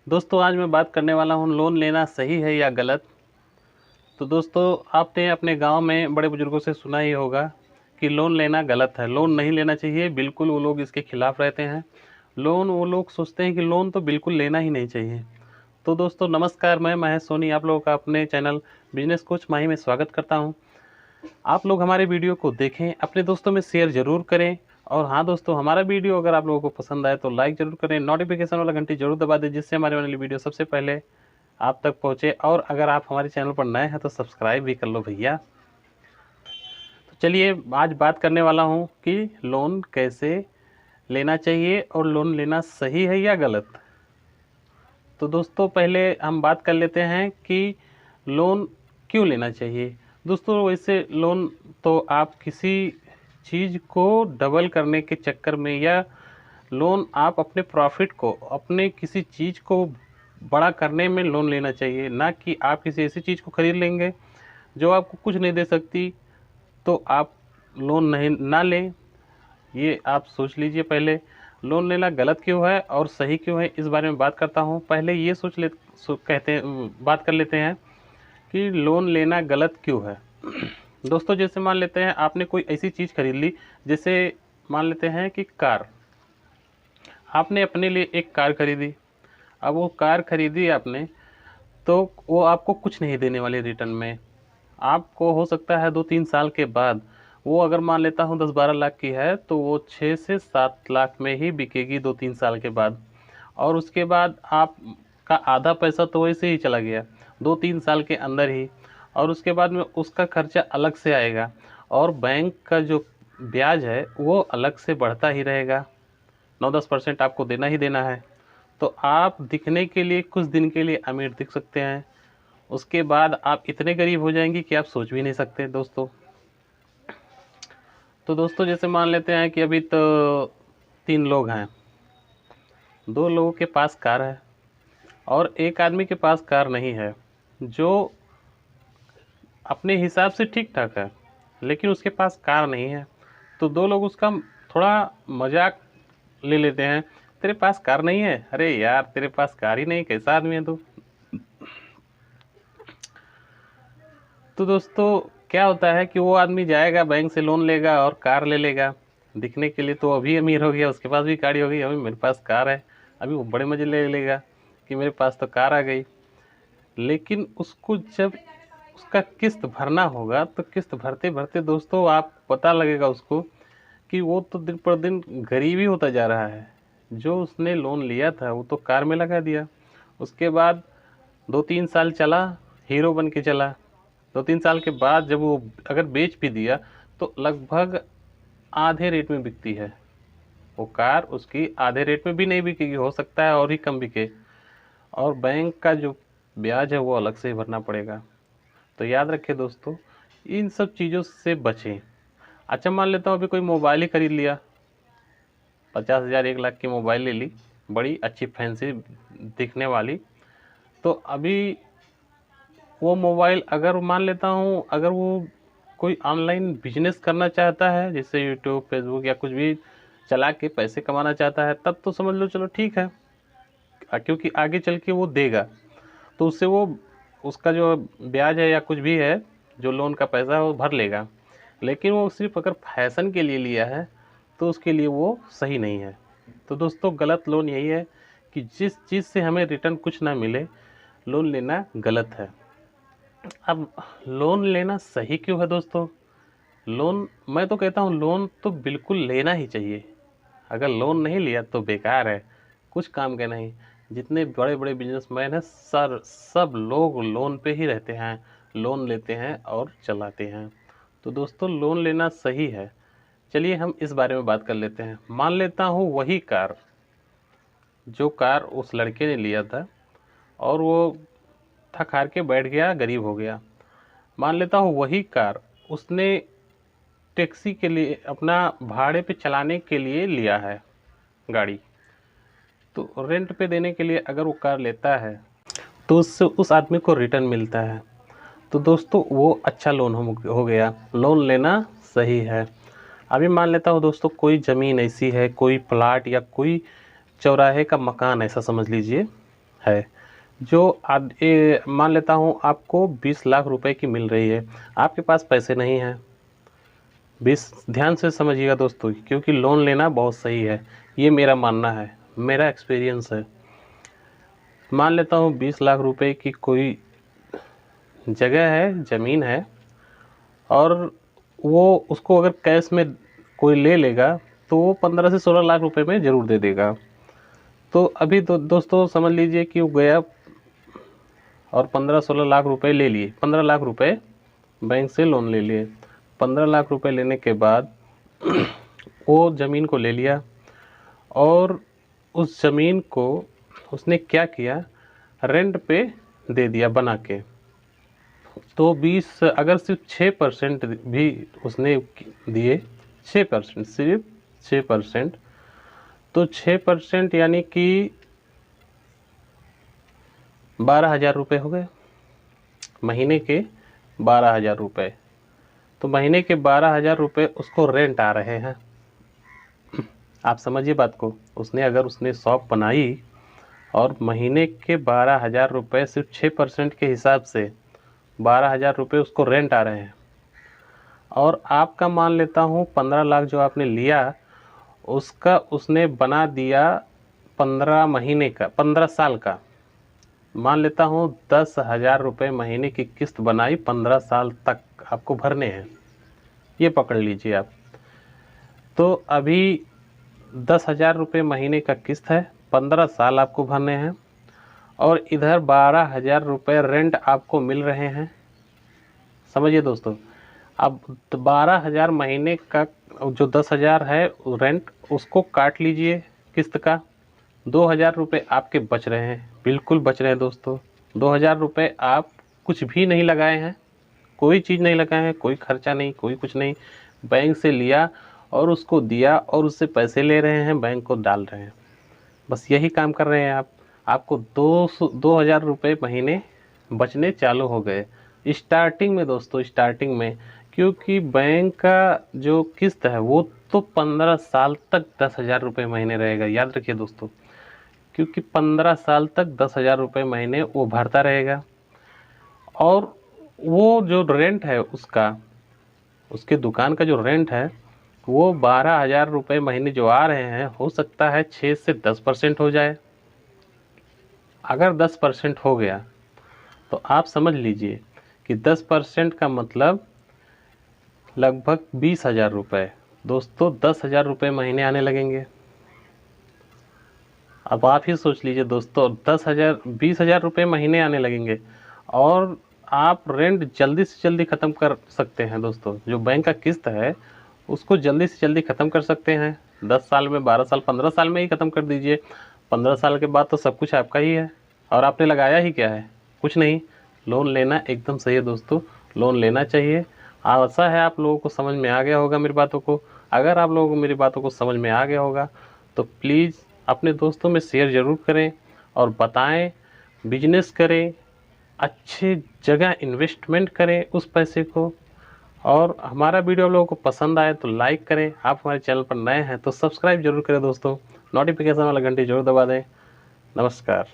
दोस्तों आज मैं बात करने वाला हूँ लोन लेना सही है या गलत। तो दोस्तों आपने अपने गांव में बड़े बुजुर्गों से सुना ही होगा कि लोन लेना गलत है, लोन नहीं लेना चाहिए। बिल्कुल वो लोग इसके खिलाफ रहते हैं। वो लोग सोचते हैं कि लोन तो बिल्कुल लेना ही नहीं चाहिए। तो दोस्तों नमस्कार, मैं महेश सोनी आप लोगों का अपने चैनल बिजनेस कोच माही में स्वागत करता हूँ। आप लोग हमारे वीडियो को देखें, अपने दोस्तों में शेयर ज़रूर करें। और हाँ दोस्तों, हमारा वीडियो अगर आप लोगों को पसंद आए तो लाइक ज़रूर करें, नोटिफिकेशन वाला घंटी जरूर दबा दें, जिससे हमारे वाली वीडियो सबसे पहले आप तक पहुँचे। और अगर आप हमारे चैनल पर नए हैं तो सब्सक्राइब भी कर लो भैया। तो चलिए आज बात करने वाला हूँ कि लोन कैसे लेना चाहिए और लोन लेना सही है या गलत। तो दोस्तों पहले हम बात कर लेते हैं कि लोन क्यों लेना चाहिए। दोस्तों वैसे लोन तो आप किसी चीज़ को डबल करने के चक्कर में, या लोन आप अपने प्रॉफिट को, अपने किसी चीज़ को बड़ा करने में लोन लेना चाहिए, ना कि आप किसी ऐसी चीज़ को खरीद लेंगे जो आपको कुछ नहीं दे सकती तो आप लोन नहीं ना लें। ये आप सोच लीजिए पहले, लोन लेना गलत क्यों है और सही क्यों है, इस बारे में बात करता हूँ। पहले ये कहते हैं, बात कर लेते हैं कि लोन लेना गलत क्यों है। दोस्तों जैसे मान लेते हैं आपने कोई ऐसी चीज़ खरीद ली, जैसे मान लेते हैं कि कार, आपने अपने लिए एक कार खरीदी। अब वो कार खरीदी आपने, तो वो आपको कुछ नहीं देने वाली रिटर्न में। आपको हो सकता है 2-3 साल के बाद, वो अगर मान लेता हूँ 10-12 लाख की है तो वो 6 से 7 लाख में ही बिकेगी 2-3 साल के बाद। और उसके बाद आपका आधा पैसा तो वैसे ही चला गया 2-3 साल के अंदर ही। और उसके बाद में उसका खर्चा अलग से आएगा, और बैंक का जो ब्याज है वो अलग से बढ़ता ही रहेगा। 9-10% आपको देना ही देना है। तो आप दिखने के लिए कुछ दिन के लिए अमीर दिख सकते हैं, उसके बाद आप इतने गरीब हो जाएंगे कि आप सोच भी नहीं सकते दोस्तों। तो दोस्तों जैसे मान लेते हैं कि अभी तो 3 लोग हैं, 2 लोगों के पास कार है और एक आदमी के पास कार नहीं है, जो अपने हिसाब से ठीक ठाक है, लेकिन उसके पास कार नहीं है। तो 2 लोग उसका थोड़ा मजाक ले लेते हैं, तेरे पास कार नहीं है, अरे यार तेरे पास कार ही नहीं, कैसा आदमी है तू। तो दोस्तों क्या होता है कि वो आदमी जाएगा बैंक से लोन लेगा और कार ले लेगा। दिखने के लिए तो अभी अमीर हो गया, उसके पास भी गाड़ी हो गई, अभी मेरे पास कार है। अभी वो बड़े मजे ले लेगा कि मेरे पास तो कार आ गई। लेकिन उसको जब उसका किस्त भरना होगा तो किस्त भरते भरते दोस्तों आप पता लगेगा उसको कि वो तो दिन पर दिन गरीबी होता जा रहा है। जो उसने लोन लिया था वो तो कार में लगा दिया, उसके बाद 2-3 साल चला, हीरो बन के चला। 2-3 साल के बाद जब वो अगर बेच भी दिया तो लगभग आधे रेट में बिकती है वो कार, उसकी आधे रेट में भी नहीं बिकेगी, हो सकता है और ही कम बिके। और बैंक का जो ब्याज है वो अलग से ही भरना पड़ेगा। तो याद रखें दोस्तों, इन सब चीज़ों से बचें। अच्छा मान लेता हूँ अभी कोई मोबाइल ही खरीद लिया, 50,000 1 लाख की मोबाइल ले ली, बड़ी अच्छी फैंसी दिखने वाली। तो अभी वो मोबाइल अगर मान लेता हूँ, अगर वो कोई ऑनलाइन बिजनेस करना चाहता है, जैसे यूट्यूब फेसबुक या कुछ भी चला के पैसे कमाना चाहता है, तब तो समझ लो चलो ठीक है, क्योंकि आगे चल के वो देगा तो उससे वो उसका जो ब्याज है या कुछ भी है, जो लोन का पैसा है वो भर लेगा। लेकिन वो सिर्फ अगर फैशन के लिए लिया है तो उसके लिए वो सही नहीं है। तो दोस्तों गलत लोन यही है कि जिस चीज़ से हमें रिटर्न कुछ ना मिले, लोन लेना गलत है। अब लोन लेना सही क्यों है दोस्तों। लोन, मैं तो कहता हूँ लोन तो बिल्कुल लेना ही चाहिए। अगर लोन नहीं लिया तो बेकार है, कुछ काम का नहीं। जितने बड़े बड़े बिजनेसमैन हैं सर, सब लोग लोन पे ही रहते हैं, लोन लेते हैं और चलाते हैं। तो दोस्तों लोन लेना सही है। चलिए हम इस बारे में बात कर लेते हैं। मान लेता हूँ वही कार, जो कार उस लड़के ने लिया था और वो थक हार के बैठ गया, गरीब हो गया। मान लेता हूँ वही कार उसने टैक्सी के लिए, अपना भाड़े पे चलाने के लिए लिया है गाड़ी। तो रेंट पे देने के लिए अगर वो कार लेता है तो उससे उस आदमी को रिटर्न मिलता है। तो दोस्तों वो अच्छा लोन हो गया, लोन लेना सही है। अभी मान लेता हूँ दोस्तों कोई ज़मीन ऐसी है, कोई प्लाट या कोई चौराहे का मकान ऐसा समझ लीजिए है, जो मान लेता हूँ आपको 20 लाख रुपए की मिल रही है, आपके पास पैसे नहीं हैं। 20 ध्यान से समझिएगा दोस्तों, क्योंकि लोन लेना बहुत सही है, ये मेरा मानना है, मेरा एक्सपीरियंस है। मान लेता हूँ 20 लाख रुपए की कोई जगह है, ज़मीन है, और वो उसको अगर कैश में कोई ले लेगा तो वो 15 से 16 लाख रुपए में ज़रूर दे देगा। तो अभी तो दोस्तों समझ लीजिए कि वो गया और 15-16 लाख रुपए ले लिए, 15 लाख रुपए बैंक से लोन ले लिए। 15 लाख रुपए लेने के बाद वो ज़मीन को ले लिया, और उस ज़मीन को उसने क्या किया, रेंट पे दे दिया बना के। तो 20 अगर सिर्फ 6% भी उसने दिए, 6%, सिर्फ 6%, तो 6% यानी कि 12,000 रुपये हो गए, महीने के 12,000 रुपये। तो महीने के 12,000 रुपये उसको रेंट आ रहे हैं। आप समझिए बात को, उसने शॉप बनाई और महीने के 12,000 रुपये सिर्फ 6% के हिसाब से 12,000 रुपये उसको रेंट आ रहे हैं। और आपका मान लेता हूँ 15 लाख जो आपने लिया, उसका उसने बना दिया 15 महीने का, 15 साल का। मान लेता हूँ 10,000 रुपये महीने की किस्त बनाई, 15 साल तक आपको भरने हैं, ये पकड़ लीजिए आप। तो अभी 10,000 रुपये महीने का किस्त है, 15 साल आपको भरने हैं, और इधर 12,000 रुपये रेंट आपको मिल रहे हैं। समझिए दोस्तों, अब 12,000 महीने का जो 10,000 है रेंट, उसको काट लीजिए किस्त का, 2,000 रुपये आपके बच रहे हैं, बिल्कुल बच रहे हैं दोस्तों। 2,000 रुपये आप कुछ भी नहीं लगाए हैं, कोई चीज़ नहीं लगाए हैं, कोई खर्चा नहीं, कोई कुछ नहीं, बैंक से लिया और उसको दिया और उससे पैसे ले रहे हैं, बैंक को डाल रहे हैं, बस यही काम कर रहे हैं आप। आपको 2,000 रुपये महीने बचने चालू हो गए स्टार्टिंग में दोस्तों, स्टार्टिंग में। क्योंकि बैंक का जो किस्त है वो तो 15 साल तक 10,000 रुपये महीने रहेगा, याद रखिए दोस्तों। क्योंकि 15 साल तक 10,000 रुपये महीने वो भरता रहेगा, और वो जो रेंट है उसका, उसके दुकान का जो रेंट है वो 12,000 रुपये महीने जो आ रहे हैं, हो सकता है 6 से 10% हो जाए। अगर 10% हो गया तो आप समझ लीजिए कि 10% का मतलब लगभग 20,000 रुपये। दोस्तों 10,000 रुपये महीने आने लगेंगे। अब आप ही सोच लीजिए दोस्तों, 20,000 रुपये महीने आने लगेंगे, और आप रेंट जल्दी से जल्दी ख़त्म कर सकते हैं दोस्तों। जो बैंक का किस्त है उसको जल्दी से जल्दी ख़त्म कर सकते हैं, 10 साल में, 12 साल, 15 साल में ही ख़त्म कर दीजिए। 15 साल के बाद तो सब कुछ आपका ही है, और आपने लगाया ही क्या है, कुछ नहीं। लोन लेना एकदम सही है दोस्तों, लोन लेना चाहिए। आशा है आप लोगों को समझ में आ गया होगा मेरी बातों को। अगर आप लोगों को मेरी बातों को समझ में आ गया होगा तो प्लीज़ अपने दोस्तों में शेयर ज़रूर करें और बताएं, बिजनेस करें, अच्छे जगह इन्वेस्टमेंट करें उस पैसे को। और हमारा वीडियो आप लोगों को पसंद आए तो लाइक करें, आप हमारे चैनल पर नए हैं तो सब्सक्राइब जरूर करें दोस्तों, नोटिफिकेशन वाला घंटी जरूर दबा दें। नमस्कार।